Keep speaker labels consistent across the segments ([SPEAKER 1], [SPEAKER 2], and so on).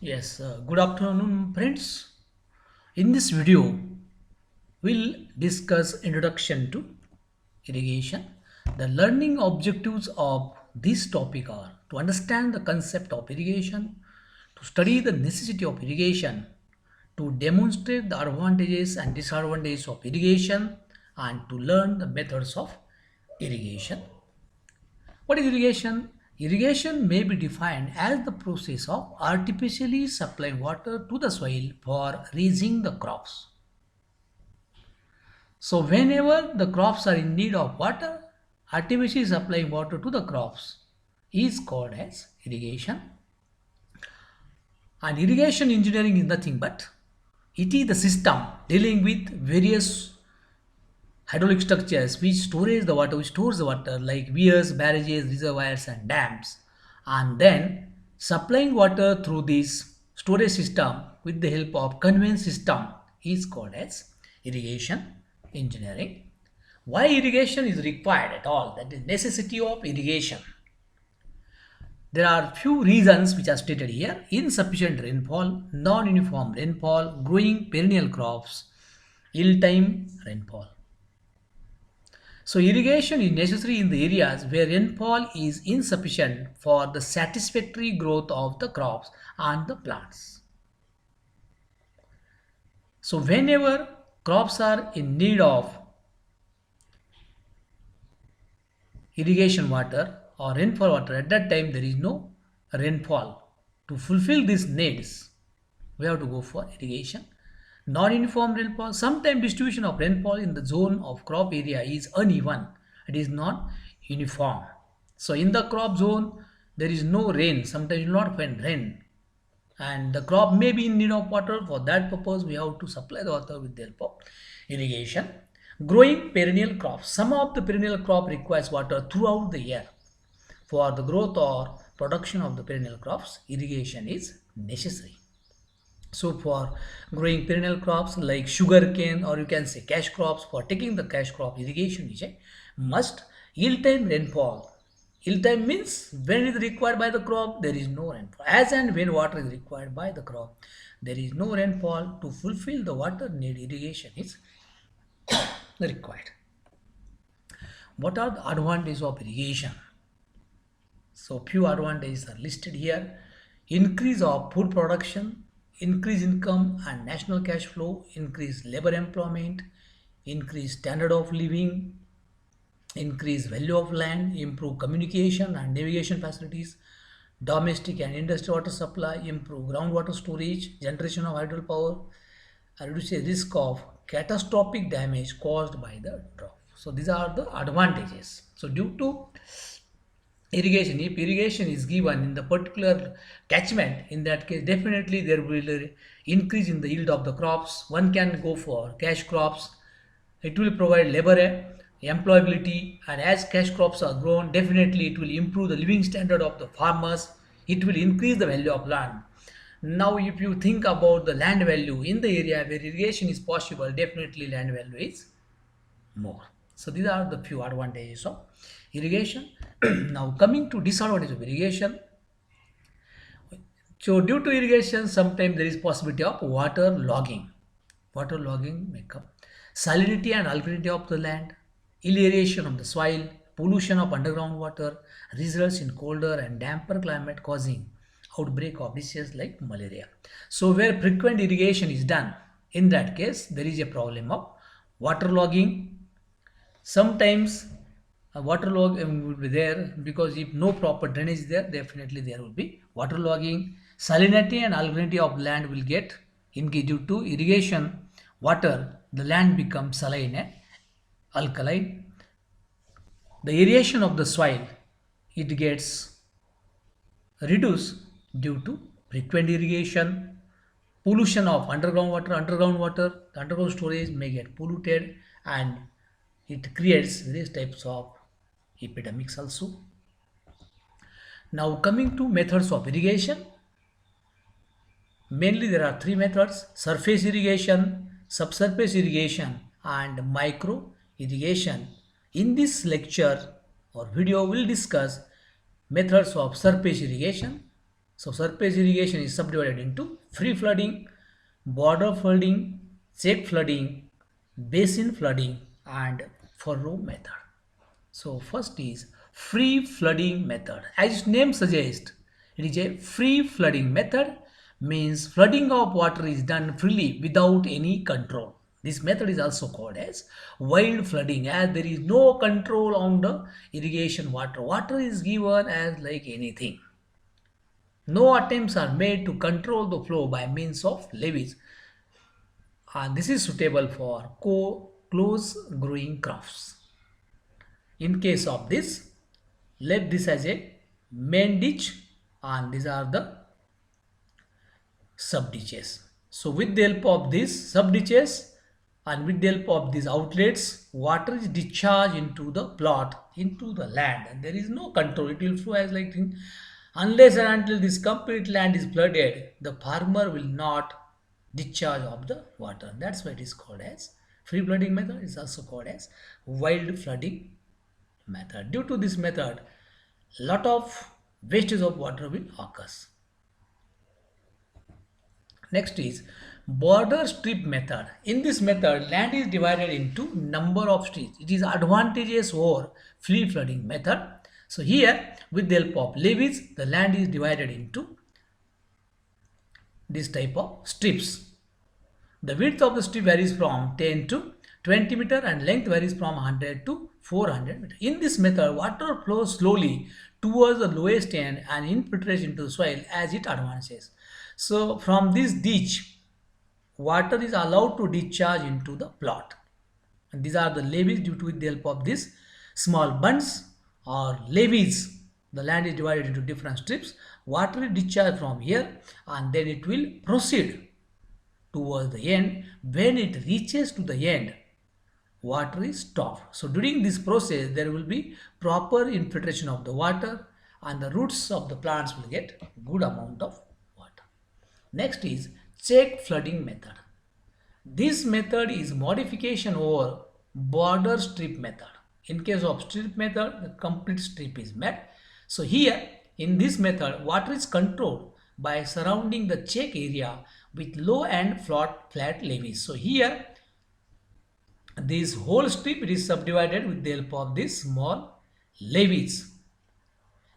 [SPEAKER 1] Yes, good afternoon, friends. In this video, we'll discuss introduction to irrigation. The learning objectives of this topic are to understand the concept of irrigation, to study the necessity of irrigation, to demonstrate the advantages and disadvantages of irrigation, and to learn the methods of irrigation. What is irrigation? Irrigation may be defined as the process of artificially supplying water to the soil for raising the crops. So, whenever the crops are in need of water, artificially supplying water to the crops is called as irrigation. And irrigation engineering is nothing but it is the system dealing with various hydraulic structures which stores the water like weirs, barrages, reservoirs and dams, and then supplying water through this storage system with the help of conveyance system is called as irrigation engineering. Why irrigation is required at all, that is necessity of irrigation. There are few reasons which are stated here: insufficient rainfall, non-uniform rainfall, growing perennial crops, ill-time rainfall. So irrigation is necessary in the areas where rainfall is insufficient for the satisfactory growth of the crops and the plants. So whenever crops are in need of irrigation water or rainfall water, at that time there is no rainfall. To fulfill these needs, we have to go for irrigation. Non-uniform rainfall, sometimes distribution of rainfall in the zone of crop area is uneven. It is not uniform. So in the crop zone, there is no rain. Sometimes you will not find rain. And the crop may be in need of water. For that purpose, we have to supply the water with the help of irrigation. Growing perennial crops. Some of the perennial crop requires water throughout the year. For the growth or production of the perennial crops, irrigation is necessary. So for growing perennial crops like sugar cane, or you can say cash crops, for taking the cash crop, irrigation is a must. Ill-time rainfall. Ill-time means when it is required by the crop, there is no rainfall. As and when water is required by the crop, there is no rainfall. To fulfill the water need, irrigation is required. What are the advantages of irrigation? So few advantages are listed here: increase of food production, increase income and national cash flow, increase labor employment, increase standard of living, increase value of land, improve communication and navigation facilities, domestic and industrial water supply, improve groundwater storage, generation of hydropower, reduce the risk of catastrophic damage caused by the drought. So these are the advantages. So due to irrigation, if irrigation is given in the particular catchment, in that case definitely there will increase in the yield of the crops. One can go for cash crops. It will provide labor employability, and as cash crops are grown, definitely it will improve the living standard of the farmers. It will increase the value of land. Now if you think about the land value in the area where irrigation is possible, definitely land value is more. So these are the few advantages of irrigation. Now coming to disadvantage of irrigation. So due to irrigation, sometimes there is possibility of water logging. Water logging may come. Salinity and alkalinity of the land, aeration of the soil, pollution of underground water results in colder and damper climate causing outbreak of diseases like malaria. So where frequent irrigation is done, in that case there is a problem of water logging. Sometimes waterlog will be there, because if no proper drainage is there, definitely there will be waterlogging. Salinity and alkalinity of land will get increased due to irrigation water. The land becomes saline and alkaline. The aeration of the soil, it gets reduced due to frequent irrigation. Pollution of underground water, the underground storage may get polluted, and it creates various types of epidemics also. Now coming to methods of irrigation, mainly there are three methods: surface irrigation, subsurface irrigation and micro irrigation. In this lecture or video, we'll discuss methods of surface irrigation, So surface irrigation is subdivided into free flooding, border flooding, check flooding, basin flooding, and furrow method. So first is free flooding method. As its name suggests, it is a free flooding method, means flooding of water is done freely without any control. This method is also called as wild flooding, as there is no control on the irrigation water. Water is given as like anything. No attempts are made to control the flow by means of levees. And this is suitable for close growing crops. In case of this, let this as a main ditch, and these are the sub ditches. So with the help of these sub ditches and with the help of these outlets, water is discharged into the plot, into the land, and there is no control. It will flow as like thing. Unless and until this complete land is flooded, the farmer will not discharge of the water. That's why it is called as free flooding method. It is also called as wild flooding method. Due to this method, lot of wastage of water will occur. Next is border strip method. In this method, land is divided into number of strips. It is advantageous over free flooding method. So here, with the help of levees, the land is divided into this type of strips. The width of the strip varies from 10 to 20 meter and length varies from 100 to 400 meter. In this method, water flows slowly towards the lowest end and infiltrates into the soil as it advances. So from this ditch, water is allowed to discharge into the plot. And these are the levees. Due to the help of this small bunds or levees, the land is divided into different strips. Water is discharged from here and then it will proceed towards the end. When it reaches to the end, water is stopped. So during this process, there will be proper infiltration of the water and the roots of the plants will get good amount of water. Next is check flooding method. This method is modification over border strip method. In case of strip method, the complete strip is met. So here in this method, water is controlled by surrounding the check area with low and flat levees. So here this whole strip is subdivided with the help of these small levees.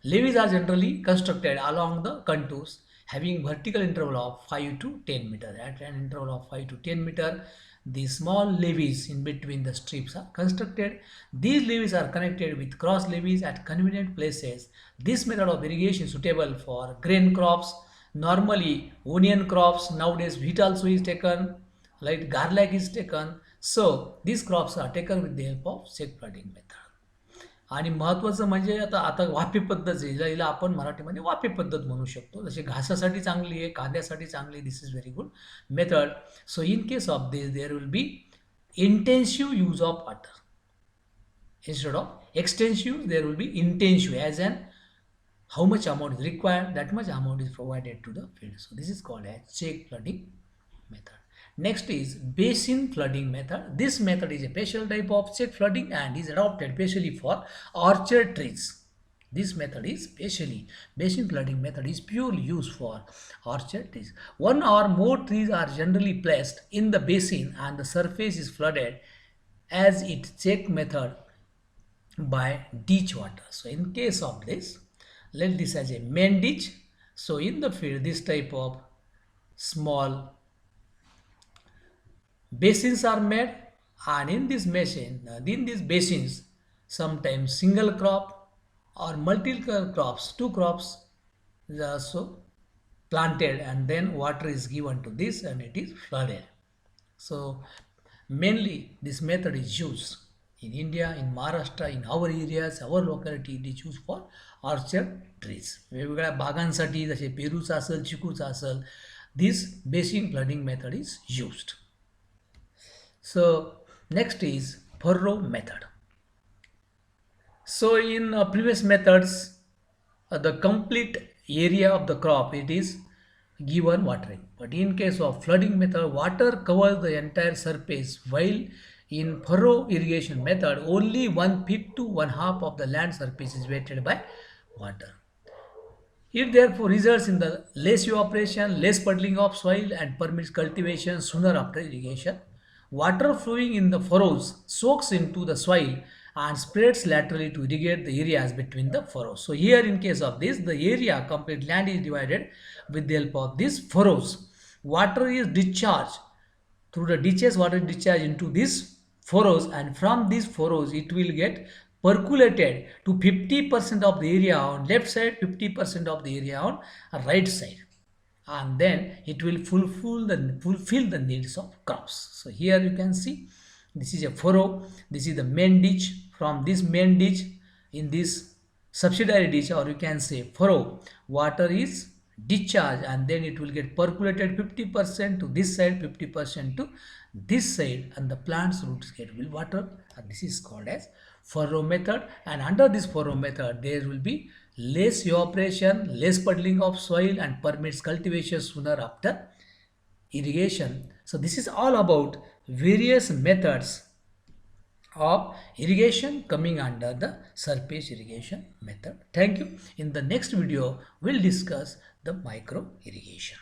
[SPEAKER 1] Levees are generally constructed along the contours having vertical interval of 5 to 10 meter. At an interval of 5 to 10 meter, the small levees in between the strips are constructed. These levees are connected with cross levees at convenient places. This method of irrigation is suitable for grain crops, normally onion crops. Nowadays wheat also is taken, like garlic is taken. So these crops are taken with the help of check flooding method. आणि महत्त्वाचं म्हणजे आता आता वाफे पद्धत आहे, हिला आपण मराठीमध्ये वाफे पद्धत म्हणू शकतो. जसे घासासाठी चांगली आहे, कांद्यासाठी चांगली. This is very good method. So in case of this there will be intensive use of water. Instead of extensive, there will be intensive, as in how much amount is required, that much amount is provided to the field. So this is called as check flooding method. Next is basin flooding method. This method is a special type of check flooding and is adopted specially for orchard trees. This method is basin flooding method is purely used for orchard trees. One or more trees are generally placed in the basin and the surface is flooded as it check method by ditch water. So in case of this, let this as a main ditch. So in the field, this type of small basins are made, and in these basins, sometimes single crop or multiple crops, two crops is also planted, and then water is given to this and it is flooded. So mainly this method is used in India, in Maharashtra, in our areas, our locality. It is used for orchard trees. वेगवेगळ्या बागांसाठी जसे पेरूचा असेल, चिकूचा असेल, this basin flooding method is used. So next is furrow method. So in previous methods, the complete area of the crop it is given watering, but in case of flooding method, water covers the entire surface, while in furrow irrigation method only 1/5 to 1/2 of the land surface is wetted by water. It therefore results in the less evaporation, less puddling of soil and permits cultivation sooner after irrigation. Water flowing in the furrows soaks into the soil and spreads laterally to irrigate the areas between the furrows. So here in case of this, the area complete land is divided with the help of these furrows. Water is discharged through the ditches, water discharge into these furrows, and from these furrows it will get percolated to 50% of the area on left side, 50% of the area on right side, and then it will fulfill the needs of crops. So here you can see this is a furrow, this is the main ditch. From this main ditch, in this subsidiary ditch, or you can say furrow, water is discharged and then it will get percolated 50% to this side, 50% to this side, and the plant's roots get will water, and this is called as furrow method. And under this furrow method there will be less evaporation, less puddling of soil, and permits cultivation sooner after irrigation. So this is all about various methods of irrigation coming under the surface irrigation method. Thank you. In the next video, we'll discuss the micro irrigation.